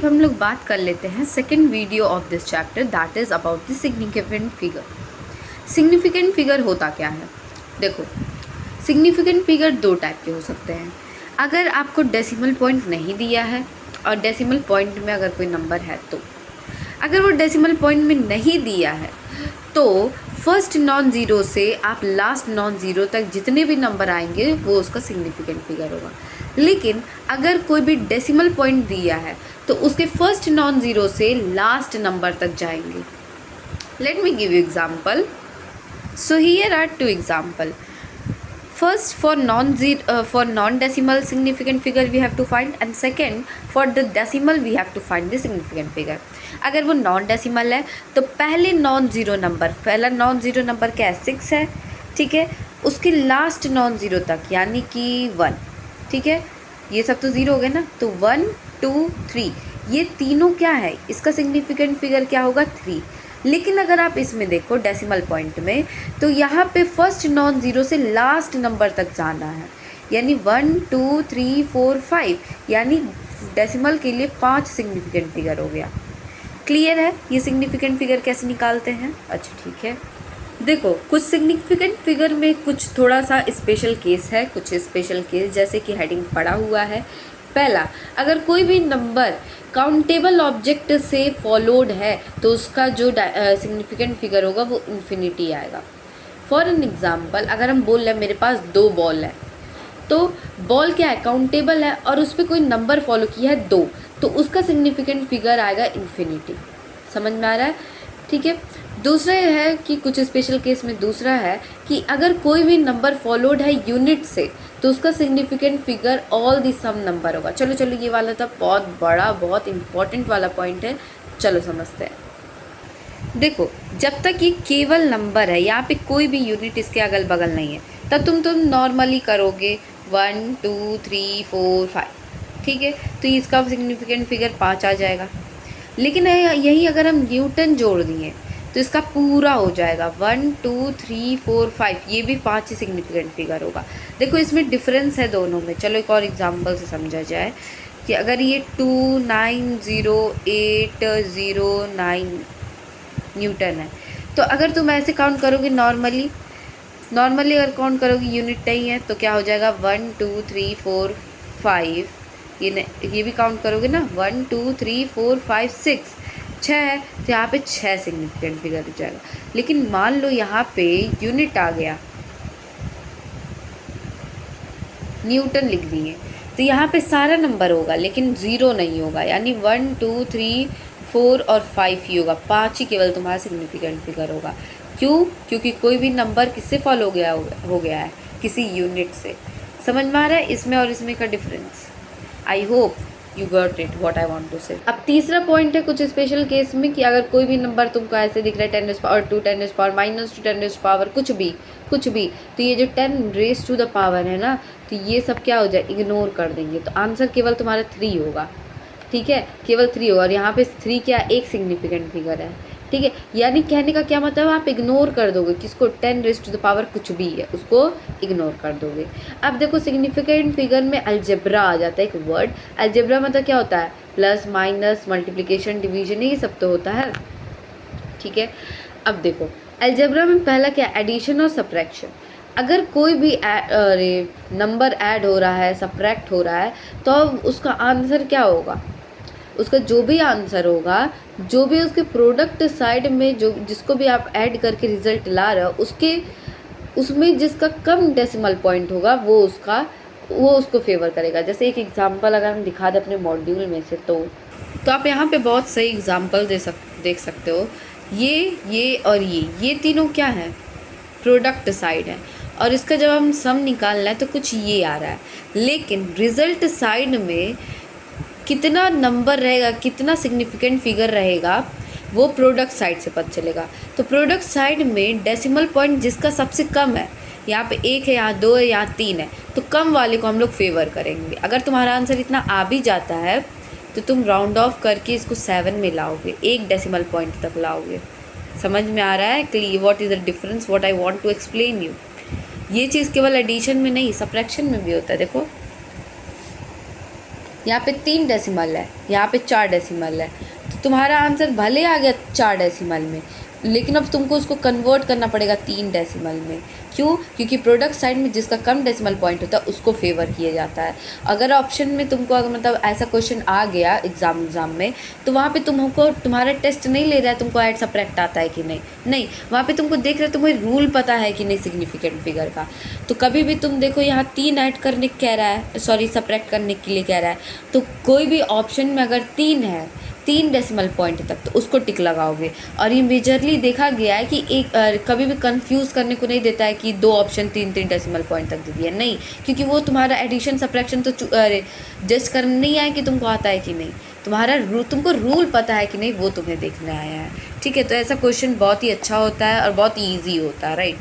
अब हम लोग बात कर लेते हैं second video of this chapter, that is about the significant figure. Significant figure होता क्या है? देखो, सिग्निफिकेंट फिगर दो टाइप के हो सकते हैं। अगर आपको डेसिमल पॉइंट नहीं दिया है और डेसिमल पॉइंट में अगर कोई नंबर है तो, अगर वो डेसिमल पॉइंट में नहीं दिया है तो फर्स्ट नॉन ज़ीरो से आप लास्ट नॉन ज़ीरो तक जितने भी नंबर आएंगे वो उसका सिग्निफिकेंट फिगर होगा। लेकिन अगर कोई भी डेसिमल पॉइंट दिया है तो उसके फर्स्ट नॉन ज़ीरो से लास्ट नंबर तक जाएंगे। Let me give you example. So here are two example. First, for non-decimal significant figure we have to find, and second for the decimal we have to find the significant figure. अगर वो non decimal है तो पहला non zero number क्या है? 6 है, ठीक है। उसके लास्ट नॉन ज़ीरो तक यानी कि 1, ठीक है। ये सब तो ज़ीरो हो गए ना, तो 1 2 3 ये तीनों क्या है? इसका सिग्निफिकेंट फिगर क्या होगा? 3। लेकिन अगर आप इसमें देखो डेसिमल पॉइंट में, तो यहाँ पे फर्स्ट नॉन ज़ीरो से लास्ट नंबर तक जाना है, यानी 1 2 3 4 5, यानी डेसिमल के लिए 5 सिग्निफिकेंट फिगर हो गया। क्लियर है ये सिग्निफिकेंट फिगर कैसे निकालते हैं? अच्छा, ठीक है। देखो, कुछ सिग्निफिकेंट फिगर में कुछ थोड़ा सा स्पेशल केस है, कुछ स्पेशल केस जैसे कि हेडिंग पड़ा हुआ है। पहला, अगर कोई भी नंबर काउंटेबल ऑब्जेक्ट से फॉलोड है तो उसका जो सिग्निफिकेंट फिगर होगा वो इन्फिनिटी आएगा। फॉर एन एग्जांपल, अगर हम बोल रहे हैं मेरे पास 2 बॉल है, तो बॉल क्या है? काउंटेबल है और उस पर कोई नंबर फॉलो किया है 2, तो उसका सिग्निफिकेंट फिगर आएगा इन्फिनिटी। समझ में आ रहा है? ठीक है। दूसरा है कि कुछ स्पेशल केस में दूसरा है कि अगर कोई भी नंबर फॉलोड है यूनिट से तो उसका significant figure all the some number होगा। चलो ये वाला तो बहुत बड़ा, बहुत इंपॉर्टेंट वाला पॉइंट है, चलो समझते हैं। देखो, जब तक ये केवल नंबर है, यहाँ पे कोई भी यूनिट इसके अगल बगल नहीं है, तब तुम नॉर्मली करोगे 1 2 3 4 5, ठीक है। तो इसका सिग्निफिकेंट फिगर 5 आ जाएगा। लेकिन यही अगर हम न्यूटन जोड़ दिए तो इसका पूरा हो जाएगा 1 2 3 4 5, ये भी 5 ही सिग्निफिकेंट फिगर होगा। देखो, इसमें डिफरेंस है दोनों में। चलो एक और एग्जांपल से समझा जाए कि अगर ये 2908009 न्यूटन है, तो अगर तुम ऐसे काउंट करोगे नॉर्मली अगर काउंट करोगे, यूनिट नहीं है, तो क्या हो जाएगा 1 2 3 4 5, ये भी काउंट करोगे ना, 1 2 3 4 5 6 है, तो यहाँ पे 6 सिग्निफिकेंट फिगर हो जाएगा। लेकिन मान लो यहाँ पे यूनिट आ गया, न्यूटन लिख दिए, तो यहाँ पे सारा नंबर होगा लेकिन 0 नहीं होगा, यानी 1 2 3 4 और 5 ही होगा। 5 ही केवल तुम्हारा सिग्निफिकेंट फिगर होगा। क्यों? क्योंकि कोई भी नंबर किससे फॉलो हो गया है? किसी यूनिट से। समझ में आ रहा है इसमें और इसमें का difference? I hope you got it what I want to say. अब तीसरा पॉइंट है कुछ स्पेशल केस में कि अगर कोई भी नंबर तुमको ऐसे दिख रहा है 10⁻², 10⁻⁻2, 10⁻, कुछ भी, तो ये जो 10 रेज़ टू द पावर है ना, तो ये सब क्या हो जाए? इग्नोर कर देंगे, तो आंसर केवल तुम्हारा 3 होगा, ठीक है। केवल 3 होगा, और यहाँ पे 3 क्या? एक सिग्निफिकेंट फिगर है, ठीक है। यानी कहने का क्या मतलब, आप इग्नोर कर दोगे किसको? 10 रेज़ टू द पावर कुछ भी है उसको इग्नोर कर दोगे। अब देखो, सिग्निफिकेंट फिगर में अलजेब्रा आ जाता है एक वर्ड। अलजेब्रा मतलब क्या होता है? प्लस माइनस मल्टीप्लिकेशन डिवीजन, ये सब तो होता है, ठीक है। अब देखो, अलजेब्रा में पहला क्या? एडिशन और सब्ट्रैक्शन। अगर कोई भी नंबर ऐड हो रहा है, सब्ट्रैक्ट हो रहा है, तो उसका आंसर क्या होगा? उसका जो भी आंसर होगा, जो भी उसके प्रोडक्ट साइड में जो जिसको भी आप ऐड करके रिजल्ट ला रहे हो, उसमें जिसका कम डेसिमल पॉइंट होगा वो उसको फेवर करेगा। जैसे एक एग्जांपल अगर हम दिखा दें अपने मॉड्यूल में से, तो आप यहाँ पे बहुत सही एग्जांपल देख सकते हो। ये और ये तीनों क्या है? प्रोडक्ट साइड है, और इसका जब हम सम निकालना है तो कुछ ये आ रहा है, लेकिन रिजल्ट साइड में कितना नंबर रहेगा, कितना सिग्निफिकेंट फिगर रहेगा, वो प्रोडक्ट साइड से पता चलेगा। तो प्रोडक्ट साइड में डेसिमल पॉइंट जिसका सबसे कम है, यहाँ पे 1 है, यहाँ 2 है, यहाँ 3 है, तो कम वाले को हम लोग फेवर करेंगे। अगर तुम्हारा आंसर इतना आ भी जाता है तो तुम राउंड ऑफ करके इसको 7 में लाओगे, 1 डेसिमल पॉइंट तक लाओगे। समझ में आ रहा है clear what is the difference, what I want to explain you. ये चीज़ केवल एडिशन में नहीं, सब्ट्रैक्शन में भी होता है। देखो, यहाँ पे 3 डेसिमल है, यहाँ पे 4 डेसिमल है, तो तुम्हारा आंसर भले आ गया 4 डेसिमल में, लेकिन अब तुमको उसको कन्वर्ट करना पड़ेगा 3 डेसिमल में। क्यों? क्योंकि प्रोडक्ट साइड में जिसका कम डेसिमल पॉइंट होता है उसको फेवर किया जाता है। अगर ऑप्शन में तुमको अगर मतलब ऐसा क्वेश्चन आ गया एग्ज़ाम में, तो वहाँ पे तुमको तुम्हारा टेस्ट नहीं ले रहा है तुमको ऐड सब्ट्रैक्ट आता है कि नहीं, वहाँ पे तुमको देख रहे हो तुम्हें रूल पता है कि नहीं सिग्निफिकेंट फिगर का। तो कभी भी तुम देखो यहाँ 3 ऐड करने कह रहा है, सॉरी सब्ट्रैक्ट करने के लिए कह रहा है, तो कोई भी ऑप्शन में अगर 3 है, 3 डेसिमल पॉइंट तक, तो उसको टिक लगाओगे। और ये मेजरली देखा गया है कि कभी भी कंफ्यूज करने को नहीं देता है कि 2 ऑप्शन 3 डेसिमल पॉइंट तक दे दिया, नहीं, क्योंकि वो तुम्हारा एडिशन सब्ट्रैक्शन तो जस्ट करने नहीं आया कि तुमको आता है कि नहीं, तुमको रूल पता है कि नहीं वो तुम्हें देखने आया है। ठीक है, तो ऐसा क्वेश्चन बहुत ही अच्छा होता है और बहुत ईजी होता है, राइट।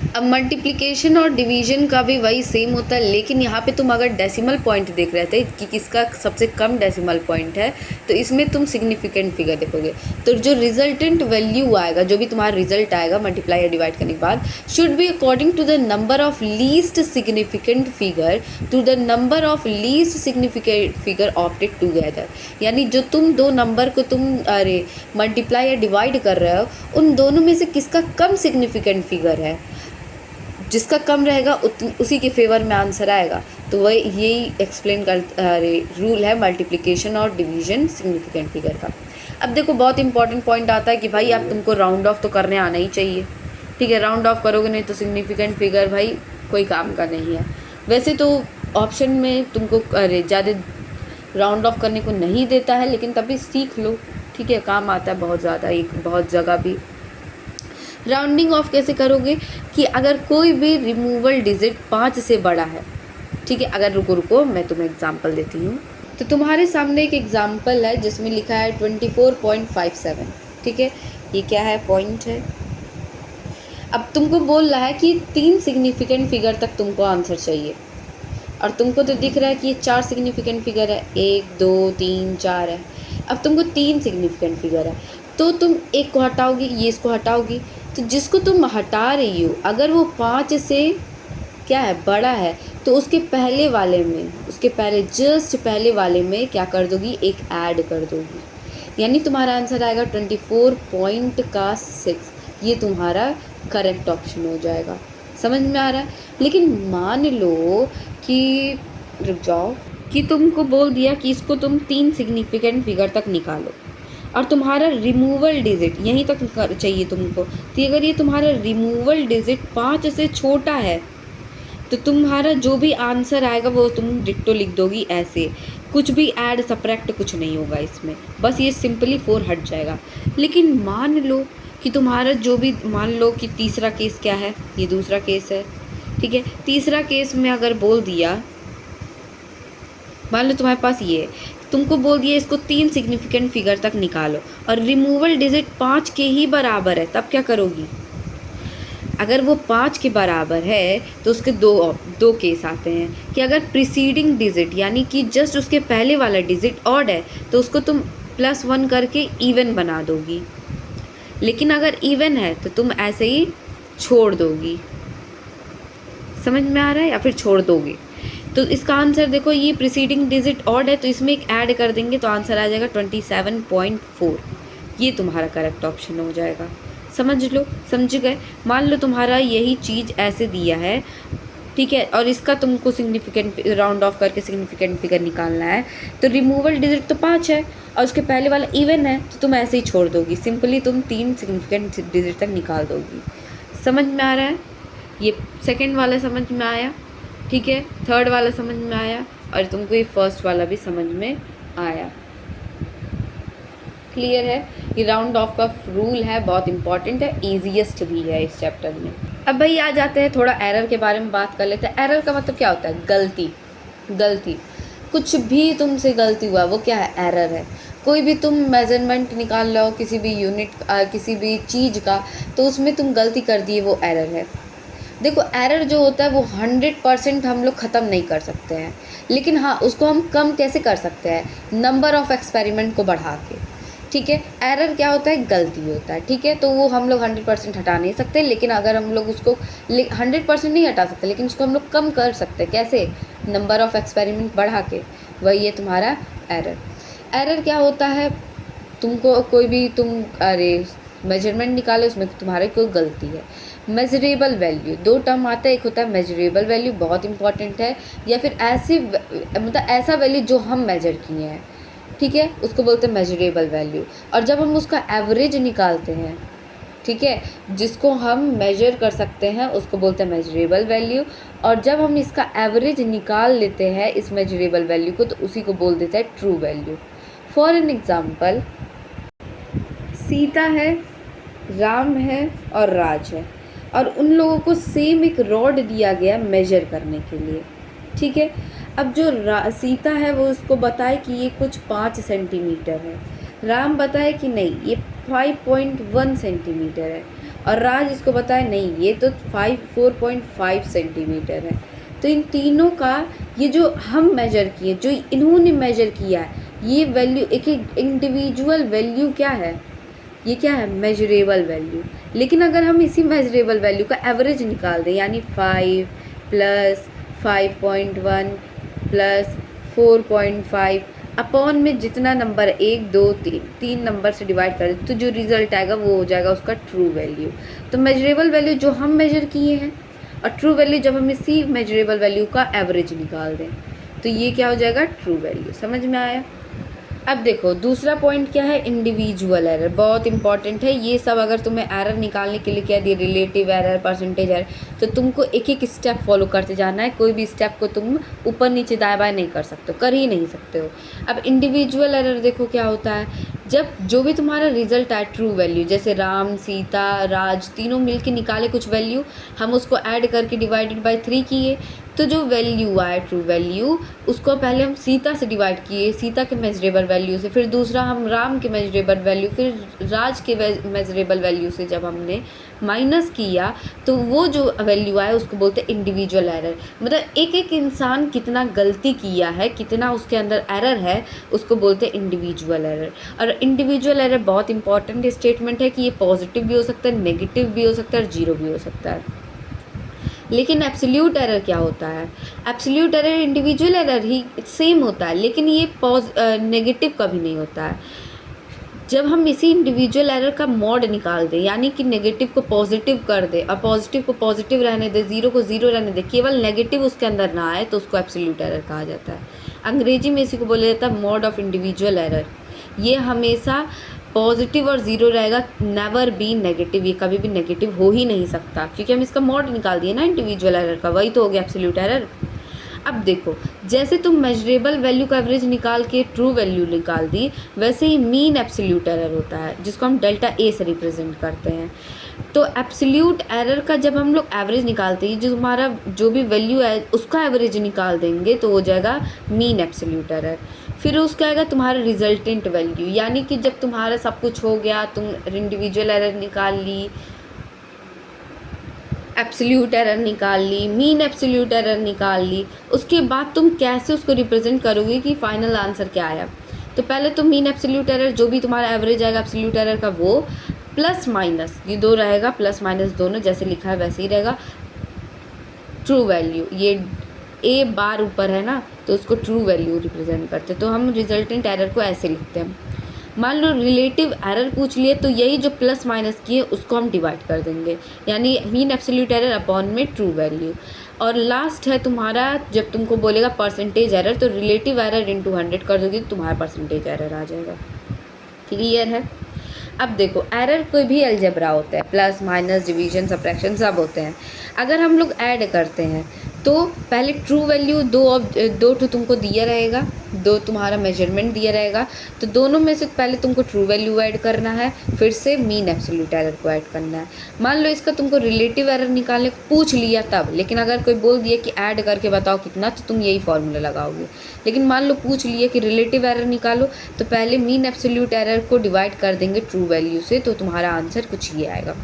अब मल्टीप्लिकेशन और डिवीजन का भी वही सेम होता है, लेकिन यहाँ पे तुम अगर डेसिमल पॉइंट देख रहे थे कि किसका सबसे कम डेसिमल पॉइंट है, तो इसमें तुम सिग्निफिकेंट फिगर देखोगे। तो जो रिजल्टेंट वैल्यू आएगा, जो भी तुम्हारा रिजल्ट आएगा मल्टीप्लाई या डिवाइड करने के बाद, should be according to the number of least significant figure to the number of least significant figure opted together. यानी जो तुम दो नंबर को तुम मल्टीप्लाई या डिवाइड कर रहे हो, उन दोनों में से किसका कम सिग्निफिकेंट फिगर है, जिसका कम रहेगा उसी के फेवर में आंसर आएगा। तो वही यही एक्सप्लेन कर रूल है मल्टीप्लिकेशन और डिवीजन सिग्निफिकेंट फिगर का। अब देखो बहुत इंपॉर्टेंट पॉइंट आता है कि भाई आप तुमको राउंड ऑफ तो करने आना ही चाहिए। ठीक है, राउंड ऑफ करोगे नहीं तो सिग्निफिकेंट फिगर भाई कोई काम का नहीं है। वैसे तो ऑप्शन में तुमको ज़्यादा राउंड ऑफ करने को नहीं देता है, लेकिन तभी सीख लो, ठीक है, काम आता है बहुत ज़्यादा, एक बहुत जगह भी। राउंडिंग ऑफ कैसे करोगे कि अगर कोई भी रिमूवल डिजिट 5 से बड़ा है, ठीक है, अगर रुको मैं तुम्हें एग्जांपल देती हूँ। तो तुम्हारे सामने एक एग्जांपल है जिसमें लिखा है 24.57, ठीक है, ये क्या है, पॉइंट है। अब तुमको बोल रहा है कि 3 सिग्निफिकेंट फिगर तक तुमको आंसर चाहिए, और तुमको तो दिख रहा है कि ये 4 सिग्निफिकेंट फिगर है, 1 2 3 4 है। अब तुमको 3 सिग्निफिकेंट फिगर है, तो तुम एक को हटाओगी, ये इसको हटाओगी, तो जिसको तुम हटा रही हो अगर वो 5 से क्या है बड़ा है, तो उसके पहले वाले में, उसके पहले जस्ट पहले वाले में क्या कर दोगी, एक ऐड कर दोगी। यानी तुम्हारा आंसर आएगा 24.6। ये तुम्हारा करेक्ट ऑप्शन हो जाएगा। समझ में आ रहा है? लेकिन मान लो कि रुक जाओ, कि तुमको बोल दिया कि इसको तुम 3 सिग्निफिकेंट फिगर तक निकालो, और तुम्हारा रिमूवल डिजिट यहीं तक चाहिए तुमको। तो अगर ये तुम्हारा रिमूवल डिजिट 5 से छोटा है, तो तुम्हारा जो भी आंसर आएगा वो तुम डिट्टो लिख दोगी ऐसे, कुछ भी ऐड सब्ट्रैक्ट कुछ नहीं होगा इसमें, बस ये सिंपली 4 हट जाएगा। लेकिन मान लो कि तुम्हारा जो भी, मान लो कि तीसरा केस क्या है, ये दूसरा केस है, ठीक है, तीसरा केस में अगर बोल दिया, मान लो तुम्हारे पास ये है, तुमको बोल दिया इसको 3 सिग्निफिकेंट फिगर तक निकालो और रिमूवल डिजिट 5 के ही बराबर है, तब क्या करोगी? अगर वो 5 के बराबर है तो उसके दो केस आते हैं कि अगर प्रीसीडिंग डिजिट यानी कि जस्ट उसके पहले वाला डिजिट ऑड है तो उसको तुम +1 करके इवन बना दोगी, लेकिन अगर इवन है तो तुम ऐसे ही छोड़ दोगी। समझ में आ रहा है? या फिर छोड़ दोगे। तो इसका आंसर देखो, ये प्रीसीडिंग डिजिट ऑड है तो इसमें एक ऐड कर देंगे तो आंसर आ जाएगा 27.4। ये तुम्हारा करेक्ट ऑप्शन हो जाएगा। समझ लो, समझ गए? मान लो तुम्हारा यही चीज़ ऐसे दिया है, ठीक है, और इसका तुमको सिग्निफिकेंट राउंड ऑफ करके सिग्निफिकेंट फिगर निकालना है, तो रिमूवल डिजिट तो 5 है और उसके पहले वाला इवन है, तो तुम ऐसे ही छोड़ दोगी, सिंपली तुम 3 सिग्निफिकेंट डिजिट तक निकाल दोगी। समझ में आ रहा है? ये सेकेंड वाला समझ में आया, ठीक है, थर्ड वाला समझ में आया, और तुमको ये फर्स्ट वाला भी समझ में आया। क्लियर है? ये राउंड ऑफ का रूल है, बहुत इंपॉर्टेंट है, ईजीएस्ट भी है इस चैप्टर में। अब भाई आ जाते हैं थोड़ा एरर के बारे में बात कर लेते हैं। एरर का मतलब क्या होता है? गलती। कुछ भी तुमसे गलती हुआ वो क्या है? एरर है। कोई भी तुम मेजरमेंट निकाल लो किसी भी यूनिट किसी भी चीज़ का, तो उसमें तुम गलती कर दिए, वो एरर है। देखो एरर जो होता है वो 100% हम लोग ख़त्म नहीं कर सकते हैं, लेकिन हाँ उसको हम कम कैसे कर सकते हैं? नंबर ऑफ़ एक्सपेरिमेंट को बढ़ा के, ठीक है। एरर क्या होता है? गलती होता है, ठीक है। तो वो हम लोग 100% हटा नहीं सकते, लेकिन अगर हम लोग उसको 100% नहीं हटा सकते, लेकिन उसको हम लोग कम कर सकते हैं। कैसे? नंबर ऑफ एक्सपेरिमेंट बढ़ा के, वही है तुम्हारा एरर। एरर क्या होता है, तुमको कोई भी मेजरमेंट निकालो, उसमें तुम्हारी कोई गलती है। मेजरेबल वैल्यू, दो टर्म आता है, एक होता है मेजरेबल वैल्यू, बहुत इंपॉर्टेंट है, या फिर ऐसा वैल्यू जो हम मेजर किए हैं, ठीक है, उसको बोलते हैं मेजरेबल वैल्यू। और जब हम उसका एवरेज निकालते हैं, ठीक है, जिसको हम मेजर कर सकते हैं उसको बोलते हैं मेजरेबल वैल्यू। और जब हम इसका एवरेज निकाल लेते हैं इस मेजरेबल वैल्यू को, तो उसी को बोल देते हैं true value. For an example, Sita है, राम है और राज है, और उन लोगों को सेम एक रॉड दिया गया मेजर करने के लिए, ठीक है। अब जो सीता है वो उसको बताए कि ये कुछ 5 सेंटीमीटर है, राम बताए कि नहीं ये 5.1 सेंटीमीटर है, और राज इसको बताए नहीं ये तो 4.5 सेंटीमीटर है। तो इन तीनों का ये जो हम मेजर किए, जो इन्होंने मेजर किया है, ये वैल्यू एक इंडिविजुअल वैल्यू क्या है, ये क्या है, मेजरेबल वैल्यू। लेकिन अगर हम इसी मेजरेबल वैल्यू का एवरेज निकाल दें, यानी 5 प्लस 5.1 प्लस 4.5 अपॉन में जितना नंबर 1 2 3 नंबर से डिवाइड कर दें, तो जो रिजल्ट आएगा वो हो जाएगा उसका ट्रू वैल्यू। तो मेजरेबल वैल्यू जो हम मेजर किए हैं, और ट्रू वैल्यू जब हम इसी मेजरेबल वैल्यू का एवरेज निकाल दें, तो ये क्या हो जाएगा, ट्रू वैल्यू। समझ में आया। अब देखो दूसरा पॉइंट क्या है, इंडिविजुअल एरर, बहुत इंपॉर्टेंट है ये सब। अगर तुम्हें एरर निकालने के लिए क्या दिया, रिलेटिव एरर, परसेंटेज एरर, तो तुमको एक एक स्टेप फॉलो करते जाना है। कोई भी स्टेप को तुम ऊपर नीचे दाएं बाएं नहीं कर सकते, कर ही नहीं सकते हो। अब इंडिविजुअल एरर देखो क्या होता है, जब जो भी तुम्हारा रिजल्ट आए ट्रू वैल्यू, जैसे राम, सीता, राज तीनों मिलके निकाले कुछ वैल्यू, हम उसको ऐड करके डिवाइडेड बाय 3 किए, तो जो वैल्यू आए ट्रू वैल्यू, उसको पहले हम सीता से डिवाइड किए, सीता के मेजरेबल वैल्यू से, फिर दूसरा हम राम के मेजरेबल वैल्यू, फिर राज के मेजरेबल वैल्यू से जब हमने माइनस किया, तो वो जो वैल्यू आया उसको बोलते हैं इंडिविजुअल एरर। मतलब एक एक इंसान कितना गलती किया है, कितना उसके अंदर एरर है, उसको बोलते हैं इंडिविजुअल एरर। और इंडिविजुअल एरर बहुत इंपॉर्टेंट स्टेटमेंट है कि ये पॉजिटिव भी हो सकता है, नेगेटिव भी हो सकता है और जीरो भी हो सकता है। लेकिन एब्सोल्यूट एरर क्या होता है, एब्सोल्यूट एरर इंडिविजुअल एरर ही सेम होता है, लेकिन ये नेगेटिव कभी नहीं होता है। जब हम इसी इंडिविजुअल एरर का मॉड निकाल दें, यानी कि नेगेटिव को पॉजिटिव कर दे और पॉजिटिव को पॉजिटिव रहने दे, जीरो को जीरो रहने दे, केवल नेगेटिव उसके अंदर ना आए, तो उसको एब्सोल्यूट एरर कहा जाता है। अंग्रेजी में इसी को बोला जाता है मॉड ऑफ इंडिविजुअल एरर। ये हमेशा पॉजिटिव और ज़ीरो रहेगा, नेवर बी नेगेटिव, ये कभी भी नेगेटिव हो ही नहीं सकता, क्योंकि हम इसका मॉड निकाल दिए ना इंडिविजुअल एरर का, वही तो हो गया एब्सोल्यूट एरर। अब देखो, जैसे तुम मेजरेबल वैल्यू का एवरेज निकाल के ट्रू वैल्यू निकाल दी, वैसे ही मीन एब्सोल्यूट एरर होता है, जिसको हम डेल्टा ए से रिप्रेजेंट करते हैं। तो एब्सोल्यूट एरर का जब हम लोग एवरेज निकालते हैं, जो हमारा जो भी वैल्यू है उसका एवरेज निकाल देंगे, तो हो जाएगा मीन एब्सोल्यूट एरर। फिर उसका आएगा तुम्हारा रिजल्टेंट वैल्यू, यानी कि जब तुम्हारा सब कुछ हो गया, तुम इंडिविजुअल एरर निकाल ली, एब्सोल्यूट एरर निकाल ली, मीन एब्सोल्यूट एरर निकाल ली, उसके बाद तुम कैसे उसको रिप्रेजेंट करोगे कि फाइनल आंसर क्या आया। तो पहले तो मीन एब्सोल्यूट एरर, जो भी तुम्हारा एवरेज आएगा एब्सोल्यूट एरर का, वो प्लस माइनस ये दो रहेगा, प्लस माइनस दोनों जैसे लिखा है वैसे ही रहेगा। ट्रू वैल्यू, ये ए बार ऊपर है ना, तो उसको ट्रू वैल्यू रिप्रेजेंट करते हैं। तो हम रिजल्टेंट एरर को ऐसे लिखते हैं। मान लो रिलेटिव एरर पूछ लिए, तो यही जो प्लस माइनस किए उसको हम डिवाइड कर देंगे, यानी मीन एब्सोल्यूट एरर अपॉन में ट्रू वैल्यू। और लास्ट है तुम्हारा, जब तुमको बोलेगा परसेंटेज एरर, तो रिलेटिव एरर इंटू 100 कर दोगे तो तुम्हारा परसेंटेज एरर आ जाएगा। क्लियर है। अब देखो, एरर कोई भी अलजेब्रा होता है, प्लस माइनस डिवीजन सब्ट्रैक्शन सब होते हैं। अगर हम लोग ऐड करते हैं तो पहले ट्रू वैल्यू दो ठो तुमको दिया रहेगा, दो तुम्हारा मेजरमेंट दिया रहेगा, तो दोनों में से पहले तुमको ट्रू वैल्यू ऐड करना है, फिर से मीन एब्सोल्यूट एरर को ऐड करना है। मान लो इसका तुमको रिलेटिव एरर निकालने को पूछ लिया तब, लेकिन अगर कोई बोल दिया कि ऐड करके बताओ कितना, तो तुम यही फॉर्मूला लगाओगे। लेकिन मान लो पूछ लिया कि रिलेटिव एरर निकालो, तो पहले मीन एब्सोल्यूट एरर को डिवाइड कर देंगे ट्रू वैल्यू से, तो तुम्हारा आंसर कुछ ये आएगा।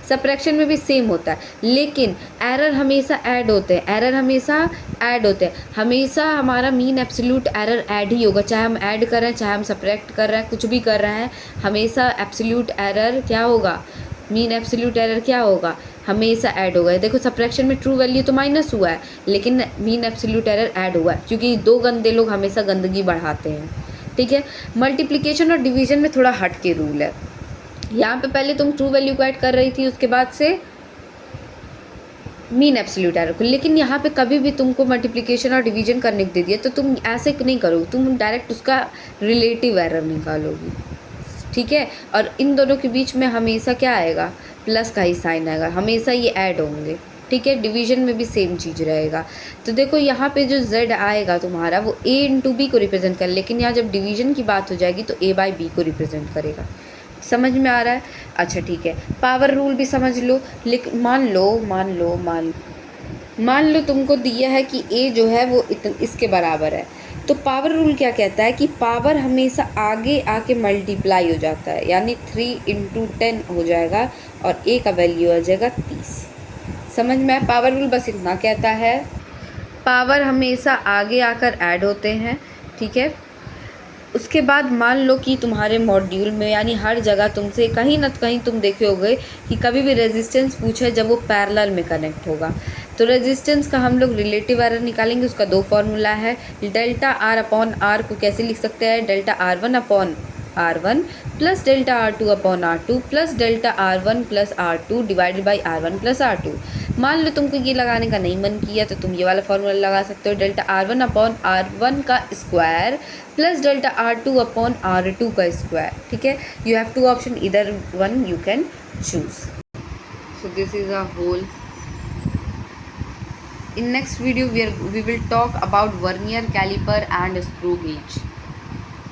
सब्ट्रैक्शन में भी सेम होता है, लेकिन एरर हमेशा ऐड होते हैं, एरर हमेशा ऐड होते हैं, हमेशा हमारा मीन एब्सोल्यूट एरर ऐड ही होगा, चाहे हम ऐड कर रहे हैं, चाहे हम सब्ट्रैक्ट कर रहे हैं, कुछ भी कर रहे हैं, हमेशा एब्सोल्यूट एरर क्या होगा, मीन एब्सोल्यूट एरर क्या होगा, हमेशा ऐड होगा। देखो सब्ट्रैक्शन में ट्रू वैल्यू तो माइनस हुआ है, लेकिन मीन एब्सोल्यूट एरर ऐड हुआ है, क्योंकि दो गंदे लोग हमेशा गंदगी बढ़ाते हैं। ठीक है, मल्टीप्लिकेशन और डिवीजन में थोड़ा हट के रूल है। यहाँ पे पहले तुम ट्रू वैल्यू को ऐड कर रही थी, उसके बाद से मीन एब्सोल्यूट एरर को, लेकिन यहाँ पे कभी भी तुमको मल्टीप्लिकेशन और डिवीजन करने को दे दिया तो तुम ऐसे नहीं करोगे, तुम डायरेक्ट उसका रिलेटिव एरर निकालोगी। ठीक है, और इन दोनों के बीच में हमेशा क्या आएगा, प्लस का ही साइन आएगा, हमेशा ये ऐड होंगे। ठीक है, डिवीजन में भी सेम चीज़ रहेगा। तो देखो यहाँ पे जो z आएगा तुम्हारा वो a इंटू बी को रिप्रेजेंट कर, लेकिन यहाँ जब डिवीजन की बात हो जाएगी तो a बाई बी को रिप्रेजेंट करेगा। समझ में आ रहा है? अच्छा ठीक है, पावर रूल भी समझ लो। लेकिन मान लो तुमको दिया है कि a जो है वो इसके बराबर है, तो पावर रूल क्या कहता है कि पावर हमेशा आगे आके मल्टीप्लाई हो जाता है, यानी 3 इंटू 10 हो जाएगा और a का वैल्यू आ जाएगा 30। समझ में आया? पावर रूल बस इतना कहता है, पावर हमेशा आगे आकर ऐड होते हैं। ठीक है, उसके बाद मान लो कि तुम्हारे मॉड्यूल में यानी हर जगह तुमसे कहीं ना कहीं तुम देखे होगे कि कभी भी रेजिस्टेंस पूछा है जब वो पैरेलल में कनेक्ट होगा, तो रेजिस्टेंस का हम लोग रिलेटिव एरर निकालेंगे। उसका दो फॉर्मूला है, डेल्टा आर अपॉन आर को कैसे लिख सकते हैं, delta R1 upon R1 plus delta R2 upon R2 plus delta R1 plus R2 divided by R1 plus R2। मान लो तुमको ये लगाने का नहीं मन किया तो तुम ये वाला फॉर्मूला लगा सकते हो, डेल्टा R1 अपॉन R1 का square plus delta R2 upon R2 का स्क्वायर। ठीक है, यू हैव टू ऑप्शन, इधर one you can choose. So this is a whole. In next video we will talk about vernier caliper and screw gauge.